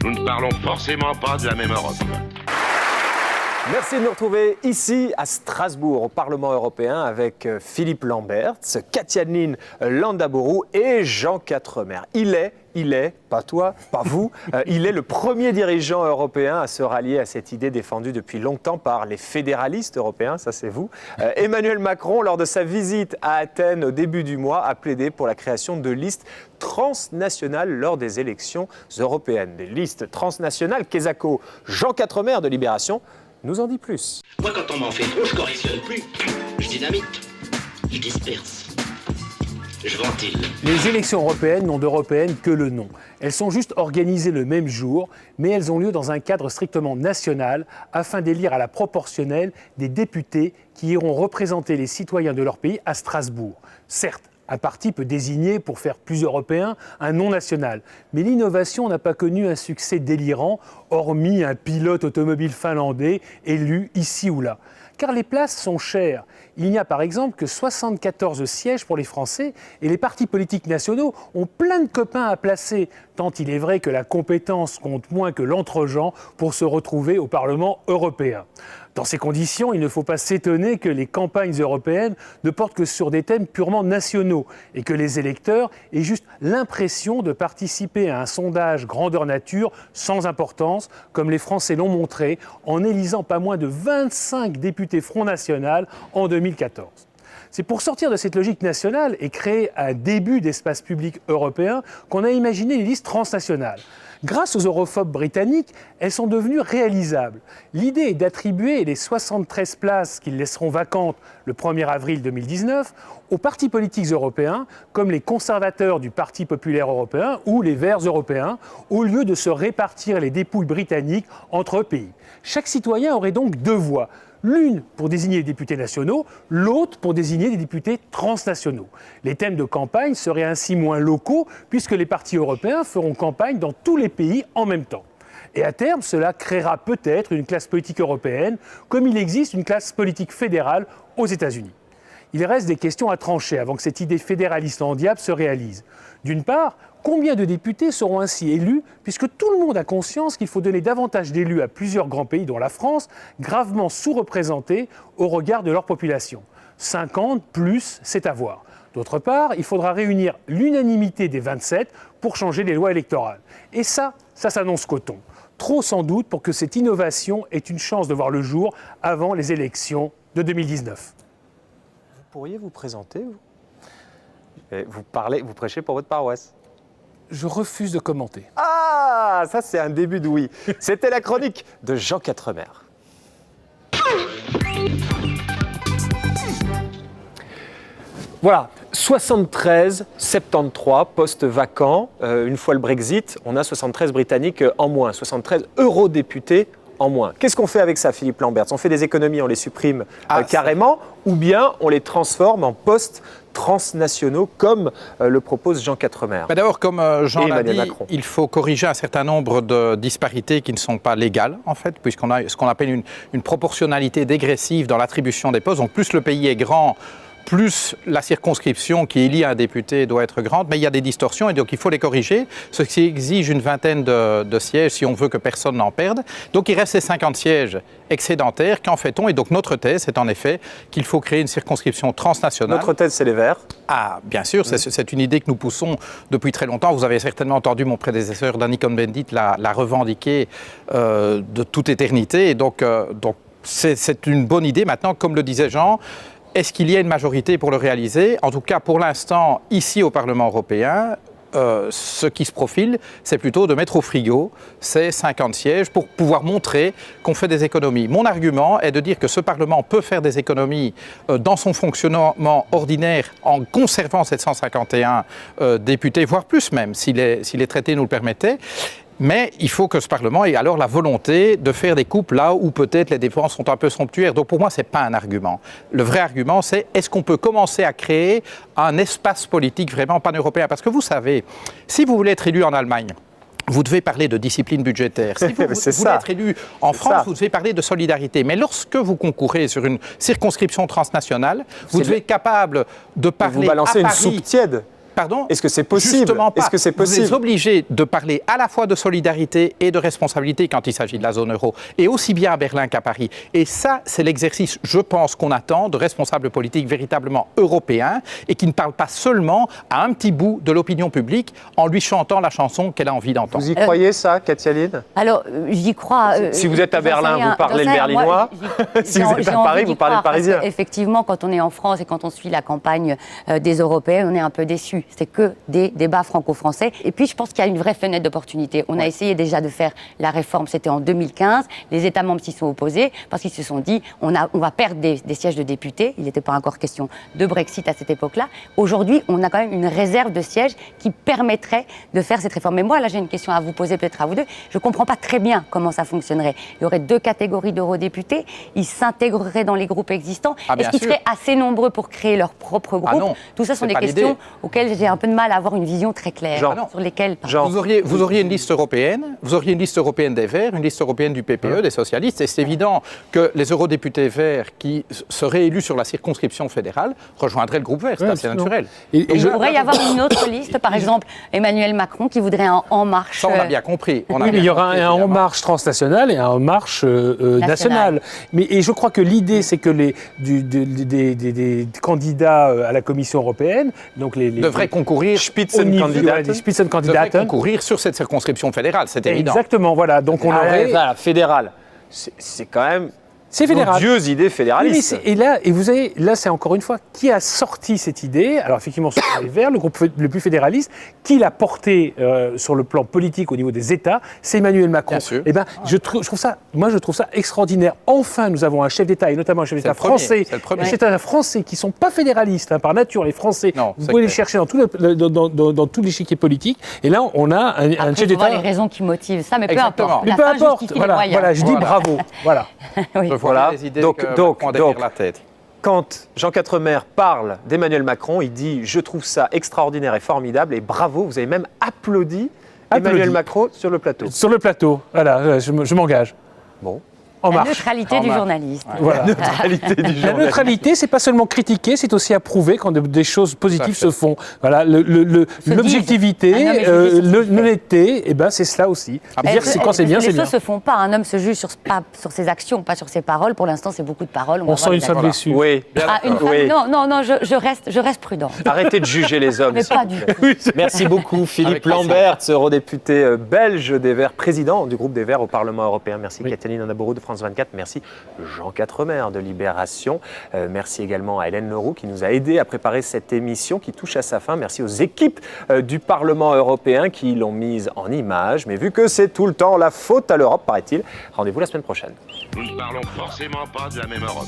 nous ne parlons forcément pas de la même Europe. Merci de nous retrouver ici à Strasbourg, au Parlement européen, avec Philippe Lamberts, Katianine Landaburu et Jean Quatremer. Il est, pas toi, pas vous, il est le premier dirigeant européen à se rallier à cette idée défendue depuis longtemps par les fédéralistes européens, ça c'est vous. Emmanuel Macron, lors de sa visite à Athènes au début du mois, a plaidé pour la création de listes transnationales lors des élections européennes. Des listes transnationales, Kesako, Jean Quatremer de Libération nous en dit plus. Moi, quand on m'en fait trop, je correctionne plus. Je dynamite, je disperse, je ventile. Les élections européennes n'ont d'européennes que le nom. Elles sont juste organisées le même jour, mais elles ont lieu dans un cadre strictement national afin d'élire à la proportionnelle des députés qui iront représenter les citoyens de leur pays à Strasbourg. Certes, un parti peut désigner, pour faire plus européen, un nom national. Mais l'innovation n'a pas connu un succès délirant, hormis un pilote automobile finlandais élu ici ou là. Car les places sont chères. Il n'y a par exemple que 74 sièges pour les Français et les partis politiques nationaux ont plein de copains à placer, tant il est vrai que la compétence compte moins que l'entre-gens pour se retrouver au Parlement européen. Dans ces conditions, il ne faut pas s'étonner que les campagnes européennes ne portent que sur des thèmes purement nationaux et que les électeurs aient juste l'impression de participer à un sondage grandeur nature sans importance, comme les Français l'ont montré en élisant pas moins de 25 députés Front National en 2014. C'est pour sortir de cette logique nationale et créer un début d'espace public européen qu'on a imaginé les listes transnationales. Grâce aux europhobes britanniques, elles sont devenues réalisables. L'idée est d'attribuer les 73 places qu'ils laisseront vacantes le 1er avril 2019 aux partis politiques européens, comme les conservateurs du Parti populaire européen ou les Verts européens, au lieu de se répartir les dépouilles britanniques entre pays. Chaque citoyen aurait donc deux voix. L'une pour désigner les députés nationaux, l'autre pour désigner des députés transnationaux. Les thèmes de campagne seraient ainsi moins locaux puisque les partis européens feront campagne dans tous les pays en même temps. Et à terme, cela créera peut-être une classe politique européenne comme il existe une classe politique fédérale aux États-Unis. Il reste des questions à trancher avant que cette idée fédéraliste en diable se réalise. D'une part, combien de députés seront ainsi élus, puisque tout le monde a conscience qu'il faut donner davantage d'élus à plusieurs grands pays, dont la France, gravement sous-représentés au regard de leur population. 50 plus, c'est à voir. D'autre part, il faudra réunir l'unanimité des 27 pour changer les lois électorales. Et ça s'annonce coton. Trop sans doute pour que cette innovation ait une chance de voir le jour avant les élections de 2019. Vous pourriez vous présenter, vous prêchez pour votre paroisse. Je refuse de commenter. Ah, ça c'est un début de oui. C'était la chronique de Jean Quatremer. Voilà, 73, 73 postes vacants. Une fois le Brexit, on a 73 Britanniques en moins, 73 eurodéputés en moins. Qu'est-ce qu'on fait avec ça, Philippe Lamberts? On fait des économies, on les supprime carrément, ou bien on les transforme en postes transnationaux, comme le propose Jean Quatremer. D'abord, comme Jean l'a dit, il faut corriger un certain nombre de disparités qui ne sont pas légales, en fait, puisqu'on a ce qu'on appelle une proportionnalité dégressive dans l'attribution des postes. Donc plus le pays est grand, plus la circonscription qui élit un député doit être grande, mais il y a des distorsions et donc il faut les corriger, ce qui exige une vingtaine de sièges si on veut que personne n'en perde. Donc il reste ces 50 sièges excédentaires. Qu'en fait-on? Et donc notre thèse, c'est en effet qu'il faut créer une circonscription transnationale. Notre thèse, c'est les Verts. Ah, bien sûr, c'est une idée que nous poussons depuis très longtemps. Vous avez certainement entendu mon prédécesseur, Danny Cohn-Bendit, la revendiquer de toute éternité. Et donc c'est une bonne idée. Maintenant, comme le disait Jean, est-ce qu'il y a une majorité pour le réaliser? En tout cas, pour l'instant, ici au Parlement européen, ce qui se profile, c'est plutôt de mettre au frigo ces 50 sièges pour pouvoir montrer qu'on fait des économies. Mon argument est de dire que ce Parlement peut faire des économies dans son fonctionnement ordinaire en conservant 751 députés, voire plus même, si les traités nous le permettaient. Mais il faut que ce Parlement ait alors la volonté de faire des coupes là où peut-être les dépenses sont un peu somptuaires. Donc pour moi, ce n'est pas un argument. Le vrai argument, c'est est-ce qu'on peut commencer à créer un espace politique vraiment pan-européen? Parce que vous savez, si vous voulez être élu en Allemagne, vous devez parler de discipline budgétaire. Si vous voulez être élu en France, vous devez parler de solidarité. Mais lorsque vous concourez sur une circonscription transnationale, vous devez être capable de parler vous balancez à Paris. Une soupe tiède. Pardon ? Est-ce que c'est possible ? Justement pas. Est-ce que c'est possible ? Vous êtes obligé de parler à la fois de solidarité et de responsabilité quand il s'agit de la zone euro, et aussi bien à Berlin qu'à Paris. Et ça, c'est l'exercice, je pense, qu'on attend de responsables politiques véritablement européens et qui ne parlent pas seulement à un petit bout de l'opinion publique en lui chantant la chanson qu'elle a envie d'entendre. Vous y croyez ça, Katia Lynn ? Alors, j'y crois. Si vous êtes à Berlin, vous parlez le berlinois. Si vous êtes à Paris, vous parlez le parisien. Effectivement, quand on est en France et quand on suit la campagne des Européens, on est un peu déçus. C'est que des débats franco-français. Et puis, je pense qu'il y a une vraie fenêtre d'opportunité. On a essayé déjà de faire la réforme, c'était en 2015. Les États membres s'y sont opposés parce qu'ils se sont dit on va perdre des sièges de députés. Il n'était pas encore question de Brexit à cette époque-là. Aujourd'hui, on a quand même une réserve de sièges qui permettrait de faire cette réforme. Mais moi, là, j'ai une question à vous poser, peut-être à vous deux. Je ne comprends pas très bien comment ça fonctionnerait. Il y aurait 2 catégories d'eurodéputés. Ils s'intégreraient dans les groupes existants. Est-ce qu'ils seraient assez nombreux pour créer leur propre groupe ? Non, tout ça sont des questions auxquelles j'ai un peu de mal à avoir une vision très claire. Sur lesquelles... Vous auriez une liste européenne, des Verts, une liste européenne du PPE, des socialistes, et c'est évident que les eurodéputés verts qui seraient élus sur la circonscription fédérale rejoindraient le groupe vert, c'est assez naturel. Il pourrait y avoir une autre liste, par exemple Emmanuel Macron qui voudrait un En Marche. Ça, on a bien compris. Oui, mais il y aura un En Marche transnational et un En Marche national. Et je crois que l'idée, c'est que des candidats à la Commission européenne, donc les devraient concourir, Spitzenkandidaten, concourir sur cette circonscription fédérale, c'est évident. Exactement, voilà. Donc on aurait... fédéral. C'est quand même... C'est fédéral. Odieuse idée fédéraliste. Oui, et vous avez, là, c'est encore une fois, qui a sorti cette idée ? Alors effectivement, ce sont les Verts, le groupe le plus fédéraliste. Qui l'a porté sur le plan politique au niveau des États ? C'est Emmanuel Macron. Bien sûr. Eh ben, je trouve ça extraordinaire. Enfin, nous avons un chef d'État, et notamment un chef d'État français, un chef d'État français qui ne sont pas fédéralistes, par nature, les Français. Vous pouvez les chercher dans tout l'échiquier politique. Et là, on a un chef d'État. Les raisons qui motivent ça, mais Exactement. peu importe. Voilà, je dis bravo. Voilà. Oui. Voilà. Donc, la tête. Quand Jean Quatremer parle d'Emmanuel Macron, il dit « Je trouve ça extraordinaire et formidable » et bravo, vous avez même applaudi Emmanuel Macron sur le plateau. Sur le plateau, voilà, je m'engage. Bon. La neutralité du journaliste. Voilà. La neutralité, c'est pas seulement critiquer, c'est aussi approuver quand des choses positives se font. Voilà, l'objectivité, l'honnêteté, et ben c'est cela aussi. Dire quand c'est bien, c'est bien. Les choses se font pas. Un homme se juge sur ses actions, pas sur ses paroles. Pour l'instant, c'est beaucoup de paroles. On sent une femme déçue. Oui. Non, je reste prudent. Arrêtez de juger les hommes. Mais pas du tout. Merci beaucoup, Philippe Lambert, eurodéputé belge des Verts, président du groupe des Verts au Parlement européen. Merci, Katia Nandaburu de France 24. Merci Jean Quatremer de Libération. Merci également à Hélène Leroux qui nous a aidés à préparer cette émission qui touche à sa fin. Merci aux équipes du Parlement européen qui l'ont mise en image. Mais vu que c'est tout le temps la faute à l'Europe, paraît-il, rendez-vous la semaine prochaine. Nous ne parlons forcément pas de la même Europe.